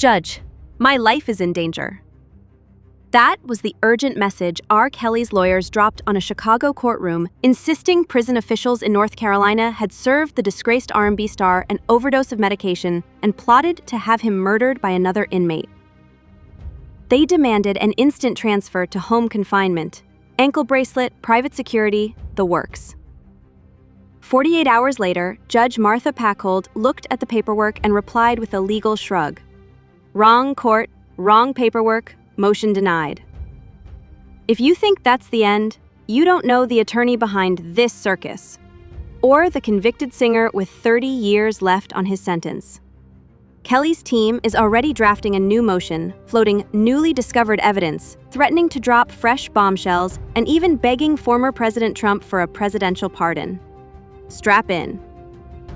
Judge, my life is in danger. That was the urgent message Rkelly's lawyers dropped on a Chicago courtroom, insisting prison officials in North Carolina had served the disgraced R&B star an overdose of medication and plotted to have him murdered by another inmate. They demanded an instant transfer to home confinement, ankle bracelet, private security, the works. 48 hours later, Judge Martha Packold looked at the paperwork and replied with a legal shrug. Wrong court, wrong paperwork, motion denied. If you think that's the end, you don't know the attorney behind this circus, or the convicted singer with 30 years left on his sentence. Kelly's team is already drafting a new motion, floating newly discovered evidence, threatening to drop fresh bombshells, and even begging former President Trump for a presidential pardon. Strap in.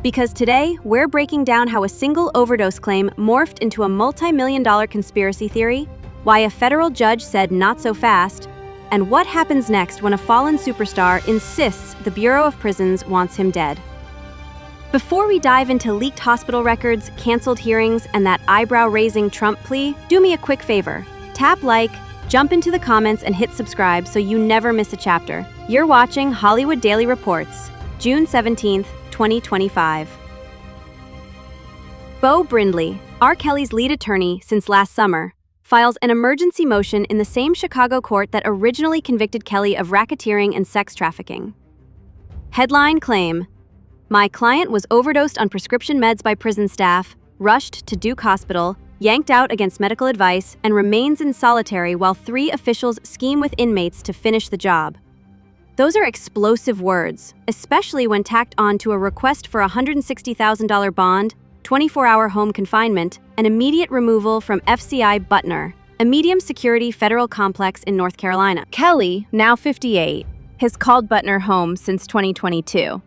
Because today, we're breaking down how a single overdose claim morphed into a multi-million-dollar conspiracy theory, why a federal judge said not so fast, and what happens next when a fallen superstar insists the Bureau of Prisons wants him dead. Before we dive into leaked hospital records, canceled hearings, and that eyebrow-raising Trump plea, do me a quick favor. Tap like, jump into the comments, and hit subscribe so you never miss a chapter. You're watching Hollywood Daily Reports, June 17th, 2025. Beau Brindley, Rkelly's lead attorney since last summer, files an emergency motion in the same Chicago court that originally convicted Kelly of racketeering and sex trafficking. Headline claim: my client was overdosed on prescription meds by prison staff, rushed to Duke Hospital, yanked out against medical advice, and remains in solitary while 3 officials scheme with inmates to finish the job. Those are explosive words, especially when tacked on to a request for a $160,000 bond, 24-hour home confinement, and immediate removal from FCI Butner, a medium-security federal complex in North Carolina. Kelly, now 58, has called Butner home since 2022.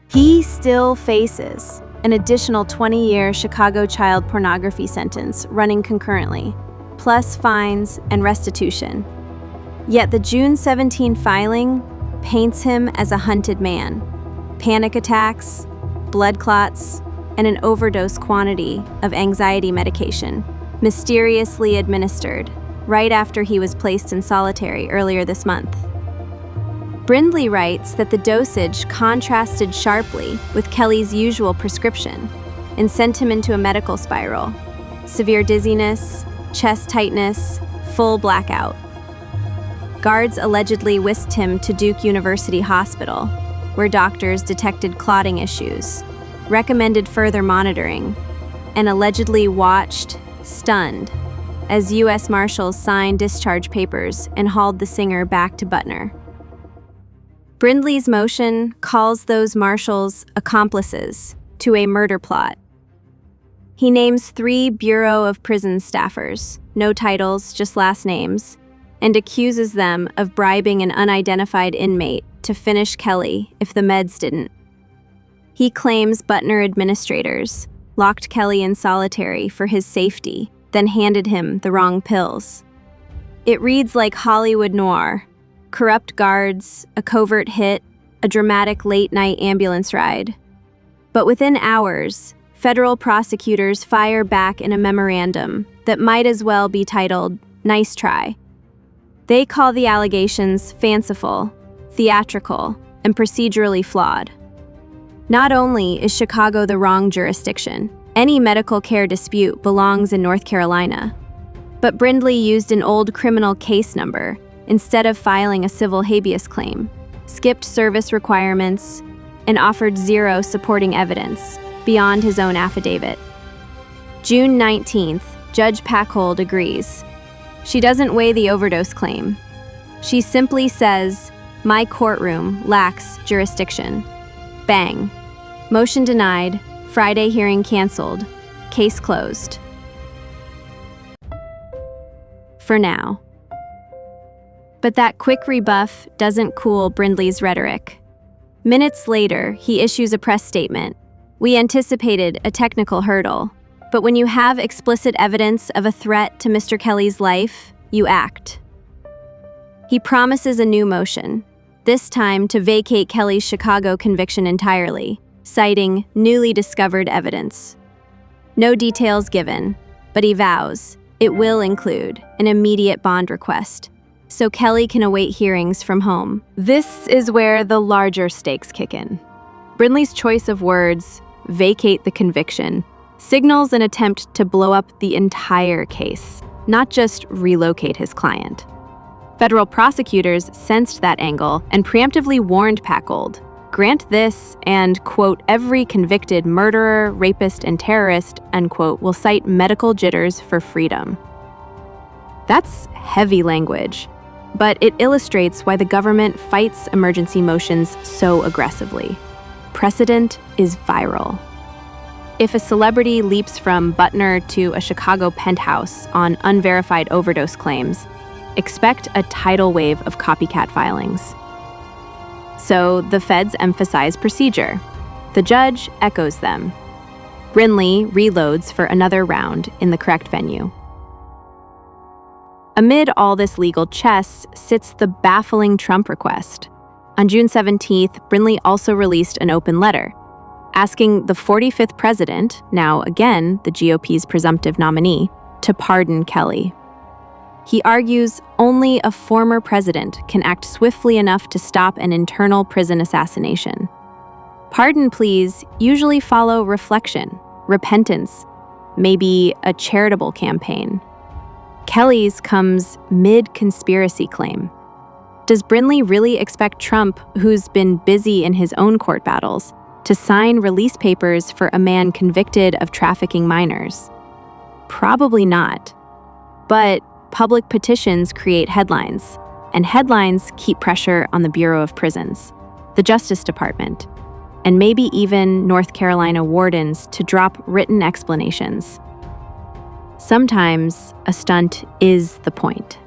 He still faces an additional 20-year Chicago child pornography sentence running concurrently, plus fines and restitution. Yet the June 17 filing paints him as a hunted man. Panic attacks, blood clots, and an overdose quantity of anxiety medication, mysteriously administered right after he was placed in solitary earlier this month. Brindley writes that the dosage contrasted sharply with Kelly's usual prescription and sent him into a medical spiral. Severe dizziness, chest tightness, full blackout. Guards allegedly whisked him to Duke University Hospital, where doctors detected clotting issues, recommended further monitoring, and allegedly watched, stunned, as U.S. Marshals signed discharge papers and hauled the singer back to Butner. Brindley's motion calls those marshals accomplices to a murder plot. He names 3 Bureau of Prisons staffers, no titles, just last names, and accuses them of bribing an unidentified inmate to finish Kelly if the meds didn't. He claims Butner administrators locked Kelly in solitary for his safety, then handed him the wrong pills. It reads like Hollywood noir: corrupt guards, a covert hit, a dramatic late-night ambulance ride. But within hours, federal prosecutors fire back in a memorandum that might as well be titled, "Nice Try." They call the allegations fanciful, theatrical, and procedurally flawed. Not only is Chicago the wrong jurisdiction, any medical care dispute belongs in North Carolina, but Brindley used an old criminal case number instead of filing a civil habeas claim, skipped service requirements, and offered 0 supporting evidence beyond his own affidavit. June 19th, Judge Packold agrees. She doesn't weigh the overdose claim. She simply says, my courtroom lacks jurisdiction. Bang. Motion denied, Friday hearing canceled, case closed. For now. But that quick rebuff doesn't cool Brindley's rhetoric. Minutes later, he issues a press statement. We anticipated a technical hurdle, but when you have explicit evidence of a threat to Mr. Kelly's life, you act. He promises a new motion, this time to vacate Kelly's Chicago conviction entirely, citing newly discovered evidence. No details given, but he vows it will include an immediate bond request, so Kelly can await hearings from home. This is where the larger stakes kick in. Brinley's choice of words, vacate the conviction, signals an attempt to blow up the entire case, not just relocate his client. Federal prosecutors sensed that angle and preemptively warned Packold, grant this and, quote, every convicted murderer, rapist, and terrorist, unquote, will cite medical jitters for freedom. That's heavy language, but it illustrates why the government fights emergency motions so aggressively. Precedent is viral. If a celebrity leaps from Butner to a Chicago penthouse on unverified overdose claims, expect a tidal wave of copycat filings. So the feds emphasize procedure. The judge echoes them. Brinley reloads for another round in the correct venue. Amid all this legal chess sits the baffling Trump request. On June 17th, Brinley also released an open letter, asking the 45th president, now again the GOP's presumptive nominee, to pardon Kelly. He argues only a former president can act swiftly enough to stop an internal prison assassination. Pardon pleas usually follow reflection, repentance, maybe a charitable campaign. Kelly's comes mid-conspiracy claim. Does Brinley really expect Trump, who's been busy in his own court battles, to sign release papers for a man convicted of trafficking minors? Probably not. But public petitions create headlines, and headlines keep pressure on the Bureau of Prisons, the Justice Department, and maybe even North Carolina wardens to drop written explanations. Sometimes a stunt is the point.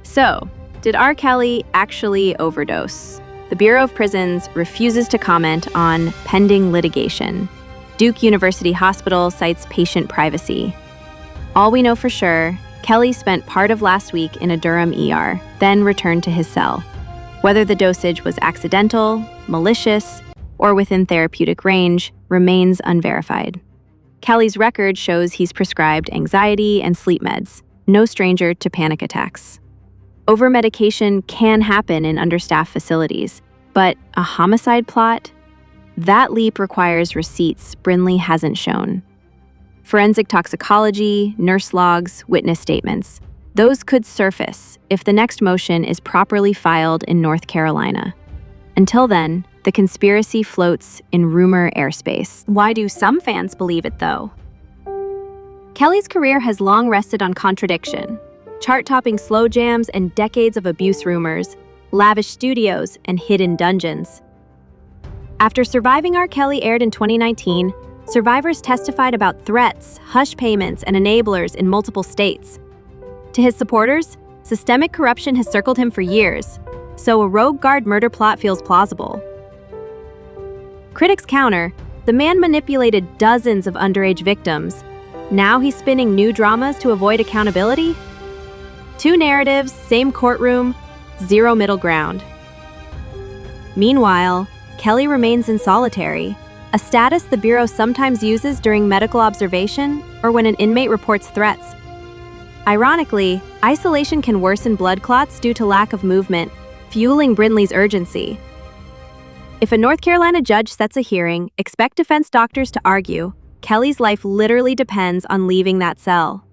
So, did Rkelly actually overdose? The Bureau of Prisons refuses to comment on pending litigation. Duke University Hospital cites patient privacy. All we know for sure, Kelly spent part of last week in a Durham ER, then returned to his cell. Whether the dosage was accidental, malicious, or within therapeutic range remains unverified. Kelly's record shows he's prescribed anxiety and sleep meds, no stranger to panic attacks. Overmedication can happen in understaffed facilities, but a homicide plot? That leap requires receipts Brinley hasn't shown. Forensic toxicology, nurse logs, witness statements. Those could surface if the next motion is properly filed in North Carolina. Until then, the conspiracy floats in rumor airspace. Why do some fans believe it, though? Kelly's career has long rested on contradiction. Chart-topping slow jams and decades of abuse rumors, lavish studios, and hidden dungeons. After Surviving Rkelly aired in 2019, survivors testified about threats, hush payments, and enablers in multiple states. To his supporters, systemic corruption has circled him for years, so a rogue guard murder plot feels plausible. Critics counter, the man manipulated dozens of underage victims. Now he's spinning new dramas to avoid accountability? Two narratives, same courtroom, zero middle ground. Meanwhile, Kelly remains in solitary, a status the Bureau sometimes uses during medical observation or when an inmate reports threats. Ironically, isolation can worsen blood clots due to lack of movement, fueling Brinley's urgency. If a North Carolina judge sets a hearing, expect defense doctors to argue Kelly's life literally depends on leaving that cell.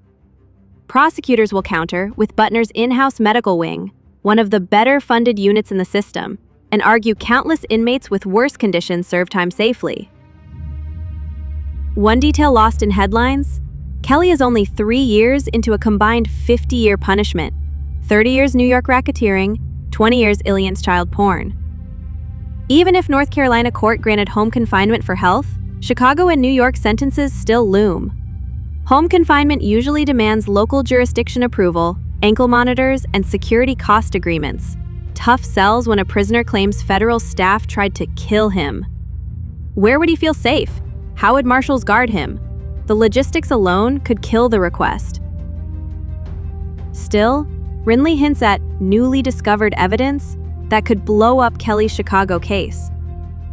Prosecutors will counter with Butner's in-house medical wing, one of the better-funded units in the system, and argue countless inmates with worse conditions serve time safely. One detail lost in headlines: Kelly is only 3 years into a combined 50-year punishment, 30 years New York racketeering, 20 years Ilian's child porn. Even if North Carolina court granted home confinement for health, Chicago and New York sentences still loom. Home confinement usually demands local jurisdiction approval, ankle monitors, and security cost agreements. Tough sells when a prisoner claims federal staff tried to kill him. Where would he feel safe? How would marshals guard him? The logistics alone could kill the request. Still, Brinley hints at newly discovered evidence that could blow up Kelly's Chicago case.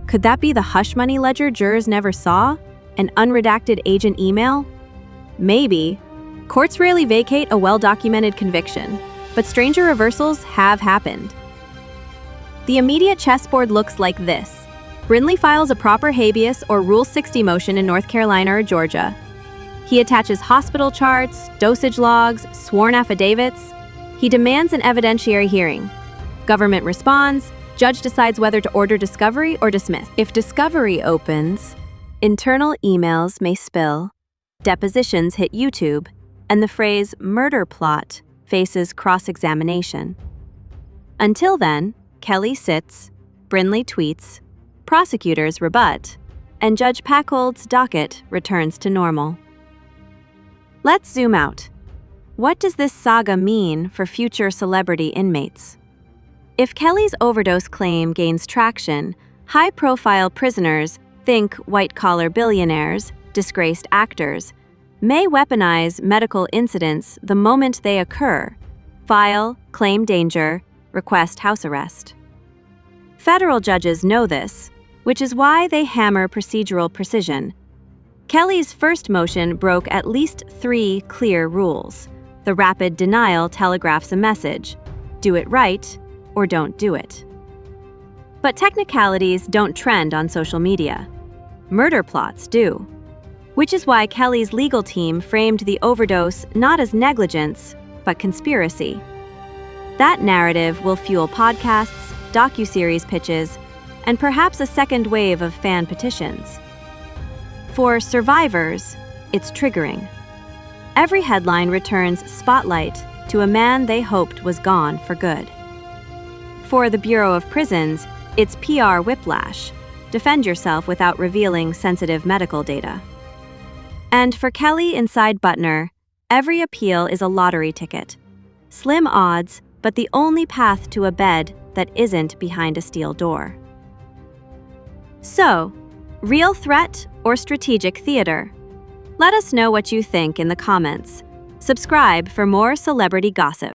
Could that be the hush money ledger jurors never saw? An unredacted agent email? Maybe. Courts rarely vacate a well-documented conviction, but stranger reversals have happened. The immediate chessboard looks like this. Brindley files a proper habeas or Rule 60 motion in North Carolina or Georgia. He attaches hospital charts, dosage logs, sworn affidavits. He demands an evidentiary hearing. Government responds. Judge decides whether to order discovery or dismiss. If discovery opens, internal emails may spill, depositions hit YouTube, and the phrase murder plot faces cross-examination. Until then, Kelly sits, Brindley tweets, prosecutors rebut, and Judge Packold's docket returns to normal. Let's zoom out. What does this saga mean for future celebrity inmates? If Kelly's overdose claim gains traction, high-profile prisoners, think white-collar billionaires, disgraced actors, may weaponize medical incidents the moment they occur, file, claim danger, request house arrest. Federal judges know this, which is why they hammer procedural precision. Kelly's first motion broke at least 3 clear rules. The rapid denial telegraphs a message: do it right or don't do it. But technicalities don't trend on social media. Murder plots do. Which is why Kelly's legal team framed the overdose not as negligence, but conspiracy. That narrative will fuel podcasts, docuseries pitches, and perhaps a second wave of fan petitions. For survivors, it's triggering. Every headline returns spotlight to a man they hoped was gone for good. For the Bureau of Prisons, it's PR whiplash. Defend yourself without revealing sensitive medical data. And for Kelly inside Butner, every appeal is a lottery ticket. Slim odds, but the only path to a bed that isn't behind a steel door. So, real threat or strategic theater? Let us know what you think in the comments. Subscribe for more celebrity gossip.